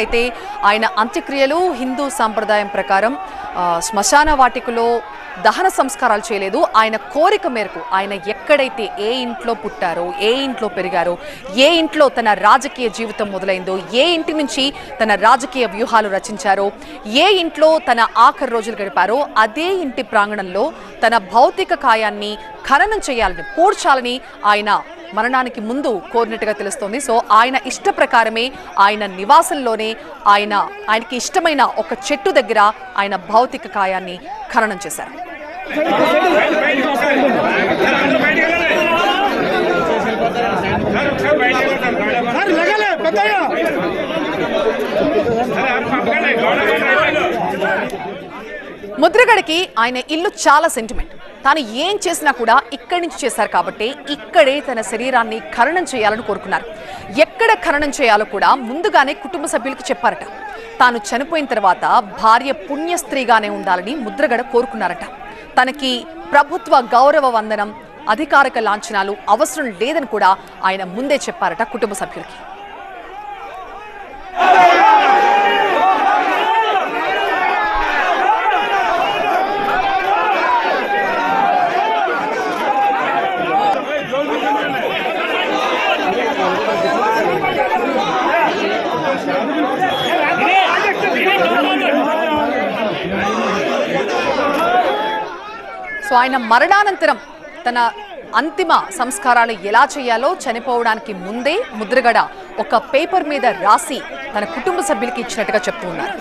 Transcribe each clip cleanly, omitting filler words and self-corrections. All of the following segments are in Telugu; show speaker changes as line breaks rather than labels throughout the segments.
అయితే ఆయన అంత్యక్రియలు హిందూ సాంప్రదాయం ప్రకారం శ్మశాన వాటికలో దహన సంస్కారాలు చేయలేదు. ఆయన కోరిక మేరకు ఆయన ఎక్కడైతే ఏ ఇంట్లో పుట్టారో, ఏ ఇంట్లో పెరిగారో, ఏ ఇంట్లో తన రాజకీయ జీవితం మొదలైందో, ఏ ఇంటి నుంచి తన రాజకీయ వ్యూహాలు రచించారో, ఏ ఇంట్లో తన ఆఖరి రోజులు గడిపారో అదే ఇంటి ప్రాంగణంలో తన భౌతిక కాయాన్ని ఖననం చేయాలని, పూడ్చాలని ఆయన మరణానికి ముందు కోరినట్టుగా తెలుస్తోంది. సో ఆయన ఇష్ట ప్రకారమే ఆయన నివాసంలోనే ఆయనకి ఇష్టమైన ఒక చెట్టు దగ్గర ఆయన భౌతిక కాయాన్ని ఖననం చేశారు. ముద్రగడకి ఆయన ఇల్లు చాలా సెంటిమెంట్. తాను ఏం చేసినా కూడా ఇక్కడి నుంచి చేశారు కాబట్టి ఇక్కడే తన శరీరాన్ని ఖననం చేయాలని కోరుకున్నారు. ఎక్కడ ఖననం చేయాలో కూడా ముందుగానే కుటుంబ సభ్యులకు చెప్పారట. తాను చనిపోయిన తర్వాత భార్య పుణ్యస్త్రీగానే ఉండాలని ముద్రగడ కోరుకున్నారట. తనకి ప్రభుత్వ గౌరవ వందనం, అధికారిక లాంఛనాలు అవసరం లేదని కూడా ఆయన ముందే చెప్పారట కుటుంబ సభ్యులకి. సో ఆయన మరణానంతరం తన అంతిమ సంస్కారాలు ఎలా చేయాలో చనిపోవడానికి ముందే ముద్రగడ ఒక పేపర్ మీద రాసి తన కుటుంబ సభ్యులకి ఇచ్చినట్టుగా చెప్తూ ఉన్నారు.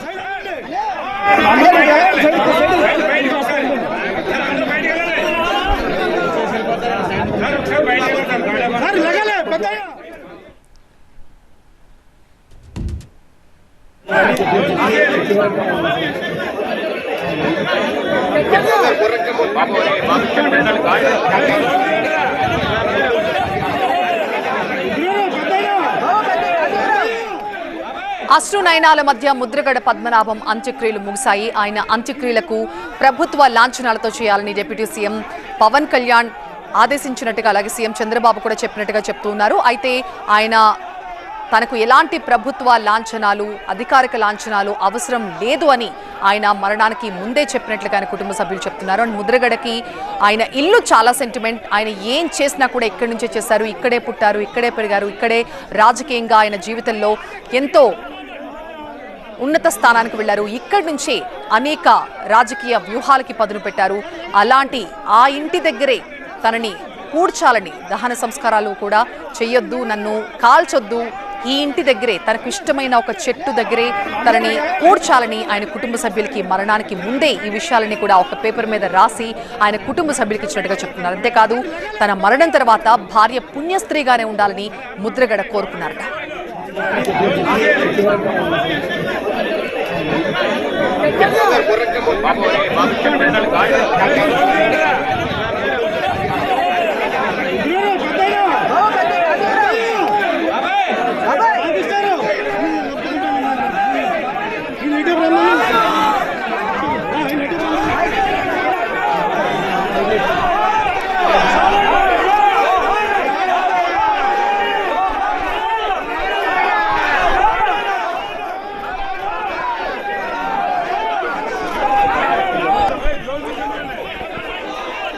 అశ్రునయనాల మధ్య ముద్రగడ పద్మనాభం అంత్యక్రియలు ముగిశాయి. ఆయన అంత్యక్రియలకు ప్రభుత్వ లాంఛనాలతో చేయాలని డిప్యూటీ సీఎం పవన్ కళ్యాణ్ ఆదేశించినట్టుగా, అలాగే సీఎం చంద్రబాబు కూడా చెప్పినట్టుగా చెప్తున్నారు. అయితే ఆయన తనకు ఎలాంటి ప్రభుత్వ లాంఛనాలు, అధికారిక లాంఛనాలు అవసరం లేదు అని ఆయన మరణానికి ముందే చెప్పినట్లుగా ఆయన కుటుంబ సభ్యులు చెప్తున్నారు. అండ్ ముద్రగడకి ఆయన ఇల్లు చాలా సెంటిమెంట్. ఆయన ఏం చేసినా కూడా ఇక్కడి నుంచే చేశారు, ఇక్కడే పుట్టారు, ఇక్కడే పెరిగారు, ఇక్కడే రాజకీయంగా ఆయన జీవితంలో ఎంతో ఉన్నత స్థానానికి వెళ్లారు. ఇక్కడి నుంచే అనేక రాజకీయ వ్యూహాలకి పదును పెట్టారు. అలాంటి ఆ ఇంటి దగ్గరే తనని పూడ్చాలని, దహన సంస్కారాలు కూడా చెయ్యొద్దు, నన్ను కాల్చొద్దు, ఈ ఇంటి దగ్గరే తనకు ఇష్టమైన ఒక చెట్టు దగ్గరే తనని పూడ్చాలని ఆయన కుటుంబ సభ్యులకి మరణానికి ముందే ఈ విషయాలని కూడా ఒక పేపర్ మీద రాసి ఆయన కుటుంబ సభ్యులకి ఇచ్చినట్టుగా చెప్తున్నారు. అంతేకాదు తన మరణం తర్వాత భార్య పుణ్యస్త్రీగానే ఉండాలని ముద్రగడ కోరుకున్నారట.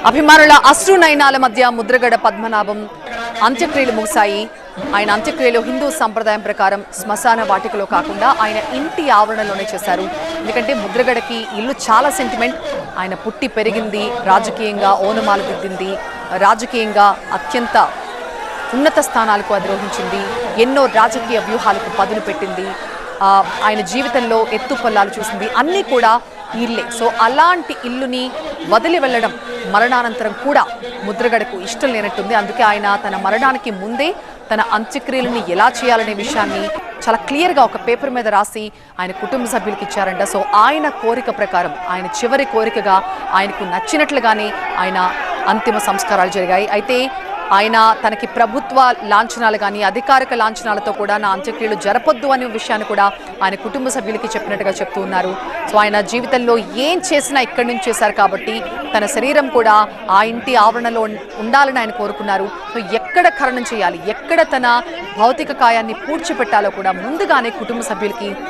అభిమానుల అశ్రునయనాల మధ్య ముద్రగడ పద్మనాభం అంత్యక్రియలు ముగిశాయి. ఆయన అంత్యక్రియలు హిందూ సంప్రదాయం ప్రకారం శ్మశాన వాటికలో కాకుండా ఆయన ఇంటి ఆవరణలోనే చేశారు. ఎందుకంటే ముద్రగడకి ఇల్లు చాలా సెంటిమెంట్. ఆయన పుట్టి పెరిగింది, రాజకీయంగా ఓనమాలు దిద్దింది, రాజకీయంగా అత్యంత ఉన్నత స్థానాలకు అధిరోహించింది, ఎన్నో రాజకీయ వ్యూహాలకు పదును పెట్టింది, ఆయన జీవితంలో ఎత్తుపల్లాలు చూసింది, అన్నీ కూడా ఇల్లే. సో అలాంటి ఇల్లుని వదిలి వెళ్ళడం మరణానంతరం కూడా ముద్రగడకు ఇష్టం లేనట్టుంది. అందుకే ఆయన తన మరణానికి ముందే తన అంత్యక్రియలని ఎలా చేయాలనే విషయాన్ని చాలా క్లియర్గా ఒక పేపర్ మీద రాసి ఆయన కుటుంబ సభ్యులకి ఇచ్చారంట. సో ఆయన కోరిక ప్రకారం, ఆయన చివరి కోరికగా ఆయనకు నచ్చినట్లుగానే ఆయన అంతిమ సంస్కారాలు జరిగాయి. అయితే ఆయన తనకి ప్రభుత్వ లాంఛనాలు కానీ అధికారిక లాంఛనాలతో కూడా నా అంత్యక్రియలు జరపొద్దు అనే విషయాన్ని కూడా ఆయన కుటుంబ సభ్యులకి చెప్పినట్టుగా చెప్తూ ఉన్నారు. సో ఆయన జీవితంలో ఏం చేసినా ఇక్కడి నుంచి చేశారు కాబట్టి తన శరీరం కూడా ఆ ఇంటి ఆవరణలో ఉండాలని ఆయన కోరుకున్నారు. సో ఎక్కడ ఖననం చేయాలి, ఎక్కడ తన భౌతిక కాయాన్ని పూడ్చిపెట్టాలో కూడా ముందుగానే కుటుంబ సభ్యులకి